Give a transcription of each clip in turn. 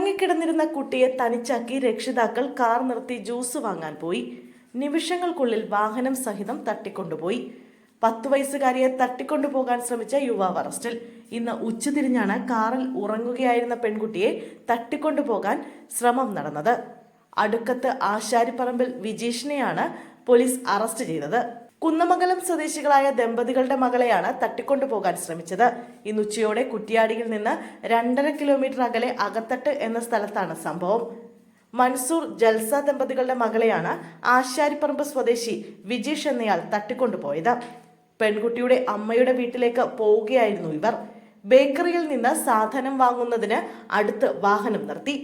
ഉറങ്ങിക്കിടന്നിരുന്ന കുട്ടിയെ തനിച്ചാക്കി രക്ഷിതാക്കൾ കാർ നിർത്തി ജ്യൂസ് വാങ്ങാൻ പോയി. നിമിഷങ്ങൾക്കുള്ളിൽ വാഹനം സഹിതം തട്ടിക്കൊണ്ടുപോയി. 10 വയസ്സുകാരിയെ തട്ടിക്കൊണ്ടുപോകാൻ ശ്രമിച്ച യുവാവ് അറസ്റ്റിൽ. ഇന്ന് ഉച്ചതിരിഞ്ഞാണ് കാറിൽ ഉറങ്ങുകയായിരുന്ന പെൺകുട്ടിയെ തട്ടിക്കൊണ്ടുപോകാൻ ശ്രമം നടന്നത്. അടുക്കത്ത് ആശാരിപ്പറമ്പിൽ വിജീഷിനെയാണ് പോലീസ് അറസ്റ്റ് ചെയ്തത്. കുന്നമംഗലം സ്വദേശികളായ ദമ്പതികളുടെ മകളെയാണ് തട്ടിക്കൊണ്ടുപോകാൻ ശ്രമിച്ചത്. ഇന്ന് ഉച്ചയോടെ കുറ്റ്യാടിയിൽ നിന്ന് 2.5 കിലോമീറ്റർ അകലെ അകത്തട്ട് എന്ന സ്ഥലത്താണ് സംഭവം. മൻസൂർ ജൽസ ദമ്പതികളുടെ മകളെയാണ് ആശാരിപ്പറമ്പ് സ്വദേശി വിജീഷ് എന്നയാൾ തട്ടിക്കൊണ്ടുപോയത്. പെൺകുട്ടിയുടെ അമ്മയുടെ വീട്ടിലേക്ക് പോവുകയായിരുന്നു ഇവർ. ബേക്കറിയിൽ നിന്ന് സാധനം വാങ്ങുന്നതിന് അടുത്ത് വാഹനം നിർത്തി.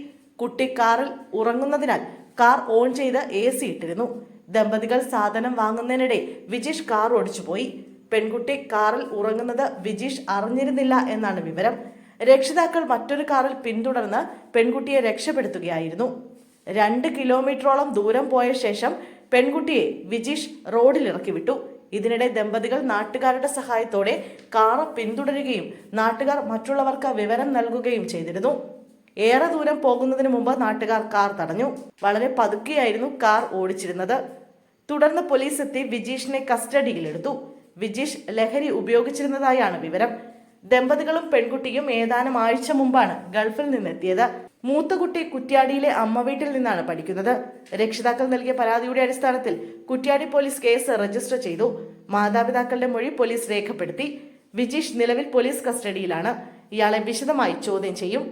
കുട്ടി കാറിൽ ഉറങ്ങുന്നതിനാൽ കാർ ഓൺ ചെയ്ത് AC ഇട്ടിരുന്നു. ദമ്പതികൾ സാധനം വാങ്ങുന്നതിനിടെ വിജീഷ് കാർ ഓടിച്ചുപോയി. പെൺകുട്ടി കാറിൽ ഉറങ്ങുന്നത് വിജീഷ് അറിഞ്ഞിരുന്നില്ല എന്നാണ് വിവരം. രക്ഷിതാക്കൾ മറ്റൊരു കാറിൽ പിന്തുടർന്ന് പെൺകുട്ടിയെ രക്ഷപ്പെടുത്തുകയായിരുന്നു. 2 കിലോമീറ്ററോളം ദൂരം പോയ ശേഷം പെൺകുട്ടിയെ വിജീഷ് റോഡിലിറക്കി വിട്ടു. ഇതിനിടെ ദമ്പതികൾ നാട്ടുകാരുടെ സഹായത്തോടെ കാർ പിന്തുടരുകയും നാട്ടുകാർ മറ്റുള്ളവർക്ക് വിവരം നൽകുകയും ചെയ്തിരുന്നു. ഏറെ ദൂരം പോകുന്നതിന് മുമ്പ് നാട്ടുകാർ കാർ തടഞ്ഞു. വളരെ പതുക്കെയായിരുന്നു കാർ ഓടിച്ചിരുന്നത്. തുടർന്ന് പോലീസ് എത്തി വിജീഷിനെ കസ്റ്റഡിയിലെടുത്തു. വിജീഷ് ലഹരി ഉപയോഗിച്ചിരുന്നതായാണ് വിവരം. ദമ്പതികളും പെൺകുട്ടിയും ഏതാനും ആഴ്ച മുമ്പാണ് ഗൾഫിൽ നിന്നെത്തിയത്. മൂത്ത കുട്ടി കുറ്റ്യാടിയിലെ അമ്മ വീട്ടിൽ നിന്നാണ് പഠിക്കുന്നത്. രക്ഷിതാക്കൾ നൽകിയ പരാതിയുടെ അടിസ്ഥാനത്തിൽ കുറ്റ്യാടി പോലീസ് കേസ് രജിസ്റ്റർ ചെയ്തു. മാതാപിതാക്കളുടെ മൊഴി പോലീസ് രേഖപ്പെടുത്തി. വിജീഷ് നിലവിൽ പോലീസ് കസ്റ്റഡിയിലാണ്. ഇയാളെ വിശദമായി ചോദ്യം ചെയ്യും.